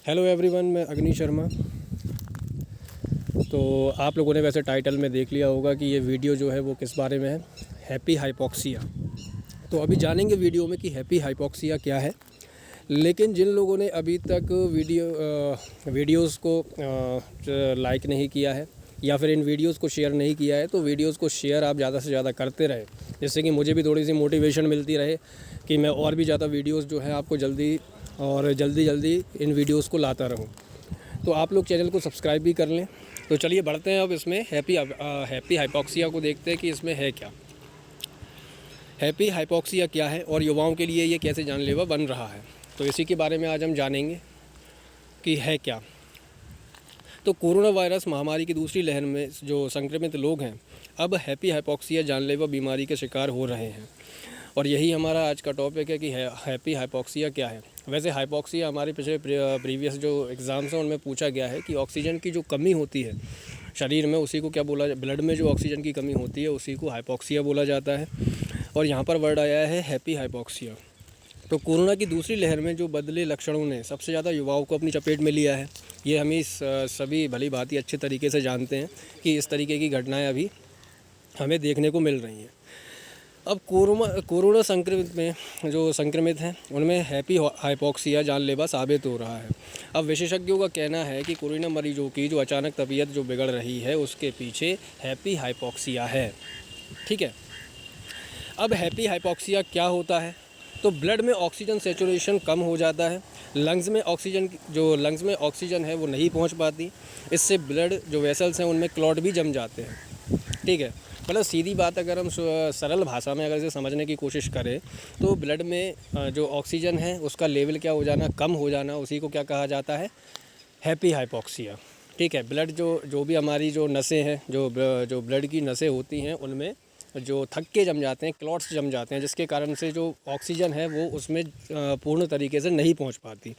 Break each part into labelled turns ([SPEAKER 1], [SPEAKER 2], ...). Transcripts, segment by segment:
[SPEAKER 1] Hello everyone, मैं अग्नि शर्मा। तो आप लोगों ने वैसे टाइटल में देख लिया होगा कि ये वीडियो जो है वो किस बारे में है, हैप्पी हाइपॉक्सिया। तो अभी जानेंगे वीडियो में कि हैप्पी हाइपॉक्सिया क्या है। लेकिन जिन लोगों ने अभी तक वीडियोस को लाइक नहीं किया है या फिर इन वीडियोस को शेयर नहीं किया है, तो वीडियोस को शेयर आप ज़्यादा से ज़्यादा करते रहें, जिससे कि मुझे भी थोड़ी सी मोटिवेशन मिलती रहे कि मैं और भी ज़्यादा वीडियोस जो है आपको जल्दी इन वीडियोस को लाता रहूं। तो आप लोग चैनल को सब्सक्राइब भी कर लें। तो चलिए बढ़ते हैं, अब इसमें हैप्पी हाइपॉक्सिया को देखते हैं कि इसमें है क्या। हैप्पी हाइपॉक्सिया क्या है और युवाओं के लिए ये कैसे जानलेवा बन रहा है, तो इसी के बारे में आज हम जानेंगे कि है क्या। तो कोरोना वायरस महामारी की दूसरी लहर में जो संक्रमित लोग हैं, अब हैप्पी हाइपॉक्सिया जानलेवा बीमारी के शिकार हो रहे हैं। और यही हमारा आज का टॉपिक है कि हैप्पी हाइपॉक्सिया क्या है। वैसे हाइपॉक्सिया हमारे पिछले प्रीवियस जो एग्ज़ाम्स हैं उनमें पूछा गया है कि ऑक्सीजन की जो कमी होती है शरीर में, उसी को क्या बोला, ब्लड में जो ऑक्सीजन की कमी होती है उसी को हाइपॉक्सिया बोला जाता है। और यहाँ पर वर्ड आया है हैप्पी हाइपॉक्सिया। तो कोरोना की दूसरी लहर में जो बदले लक्षणों ने सबसे ज़्यादा युवाओं को अपनी चपेट में लिया है, ये हमें सभी भली भांति अच्छे तरीके से जानते हैं कि इस तरीके की घटनाएँ अभी हमें देखने को मिल रही हैं। अब कोरोना संक्रमित हैं उनमें हैप्पी हाइपॉक्सिया जानलेवा साबित हो रहा है। अब विशेषज्ञों का कहना है कि कोरोना मरीजों की जो अचानक तबीयत जो बिगड़ रही है उसके पीछे हैप्पी हाइपॉक्सिया है। ठीक है, अब हैप्पी हाइपॉक्सिया क्या होता है? तो ब्लड में ऑक्सीजन सेचुरेशन कम हो जाता है, लंग्स में ऑक्सीजन है वो नहीं पहुंच पाती। इससे ब्लड जो वेसल्स हैं उनमें क्लॉट भी जम जाते हैं। ठीक है, मतलब सीधी बात अगर हम सरल भाषा में अगर इसे समझने की कोशिश करें तो ब्लड में जो ऑक्सीजन है उसका लेवल क्या हो जाना, कम हो जाना, उसी को क्या कहा जाता है, हैप्पी हाइपॉक्सिया। ठीक है, ब्लड जो भी हमारी जो नसें हैं, जो ब्लड की नसें होती हैं उनमें जो थक्के जम जाते हैं, क्लॉट्स जम जाते हैं, जिसके कारण से जो ऑक्सीजन है वो उसमें पूर्ण तरीके से नहीं पहुंच पाती।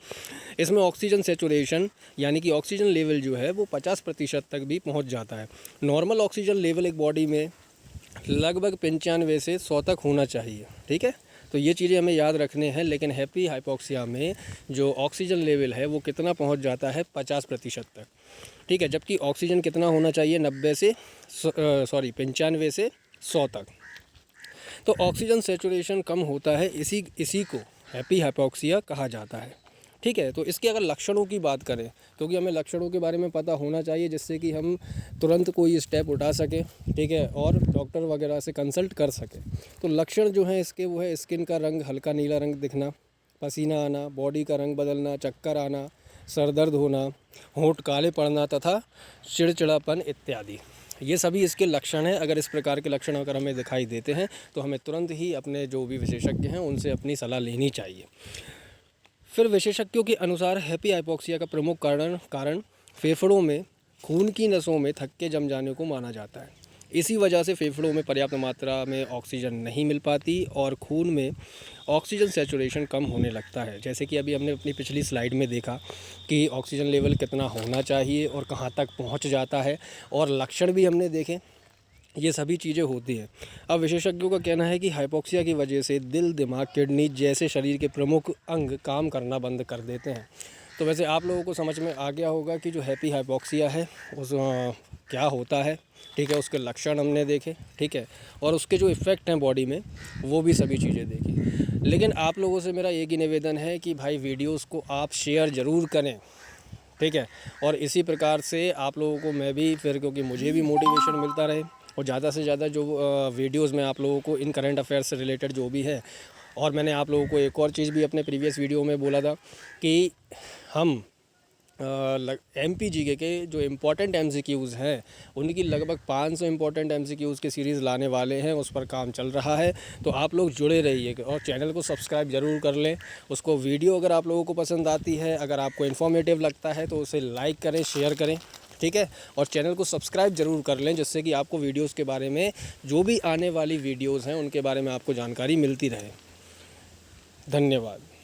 [SPEAKER 1] इसमें ऑक्सीजन सेचुरेशन यानी कि ऑक्सीजन लेवल जो है वो 50% तक भी पहुंच जाता है। नॉर्मल ऑक्सीजन लेवल एक बॉडी में लगभग 95 से 100 तक होना चाहिए। ठीक है, तो ये चीज़ें हमें याद रखने हैं। लेकिन हैप्पी हाइपॉक्सिया में जो ऑक्सीजन लेवल है वो कितना पहुंच जाता है, 50% तक। ठीक है, जबकि ऑक्सीजन कितना होना चाहिए, 95 से 100 तक। तो ऑक्सीजन सेचुरेशन कम होता है, इसी को हैप्पी हाइपॉक्सिया कहा जाता है। ठीक है, तो इसके अगर लक्षणों की बात करें, क्योंकि हमें लक्षणों के बारे में पता होना चाहिए जिससे कि हम तुरंत कोई स्टेप उठा सकें। ठीक है, और डॉक्टर वगैरह से कंसल्ट कर सकें। तो लक्षण जो हैं इसके वो है स्किन का रंग हल्का नीला रंग दिखना, पसीना आना, बॉडी का रंग बदलना, चक्कर आना, सर दर्द होना, होंठ काले पड़ना तथा चिड़चिड़ापन इत्यादि, ये सभी इसके लक्षण हैं। अगर इस प्रकार के लक्षण अगर हमें दिखाई देते हैं तो हमें तुरंत ही अपने जो भी विशेषज्ञ हैं उनसे अपनी सलाह लेनी चाहिए। फिर विशेषज्ञों के अनुसार हैप्पी हाइपॉक्सिया का प्रमुख कारण फेफड़ों में खून की नसों में थक्के जम जाने को माना जाता है। इसी वजह से फेफड़ों में पर्याप्त मात्रा में ऑक्सीजन नहीं मिल पाती और खून में ऑक्सीजन सेचुरेशन कम होने लगता है। जैसे कि अभी हमने अपनी पिछली स्लाइड में देखा कि ऑक्सीजन लेवल कितना होना चाहिए और कहाँ तक पहुँच जाता है, और लक्षण भी हमने देखे, ये सभी चीज़ें होती हैं। अब विशेषज्ञों का कहना है कि हाइपॉक्सिया की वजह से दिल, दिमाग, किडनी जैसे शरीर के प्रमुख अंग काम करना बंद कर देते हैं। तो वैसे आप लोगों को समझ में आ गया होगा कि जो हैप्पी हाइपॉक्सिया है उस क्या होता है। ठीक है, उसके लक्षण हमने देखे। ठीक है, और उसके जो इफ़ेक्ट हैं बॉडी में वो भी सभी चीज़ें देखी। लेकिन आप लोगों से मेरा एक ही निवेदन है कि भाई वीडियोज़ को आप शेयर ज़रूर करें। ठीक है, और इसी प्रकार से आप लोगों को मैं भी फिर, क्योंकि मुझे भी मोटिवेशन मिलता रहे और ज़्यादा से ज़्यादा जो वीडियोस में आप लोगों को इन करंट अफेयर्स से रिलेटेड जो भी है। और मैंने आप लोगों को एक और चीज़ भी अपने प्रीवियस वीडियो में बोला था कि हम MPGK के जो इम्पोर्टेंट MCQs हैं उनकी लगभग 500 इम्पोर्टेंट MCQs की सीरीज़ लाने वाले हैं, उस पर काम चल रहा है। तो आप लोग जुड़े रहिए और चैनल को सब्सक्राइब ज़रूर कर लें। उसको वीडियो अगर आप लोगों को पसंद आती है, अगर आपको इन्फॉर्मेटिव लगता है तो उसे लाइक करें, शेयर करें। ठीक है, और चैनल को सब्सक्राइब ज़रूर कर लें जिससे कि आपको वीडियोस के बारे में, जो भी आने वाली वीडियोस हैं उनके बारे में आपको जानकारी मिलती रहे। धन्यवाद।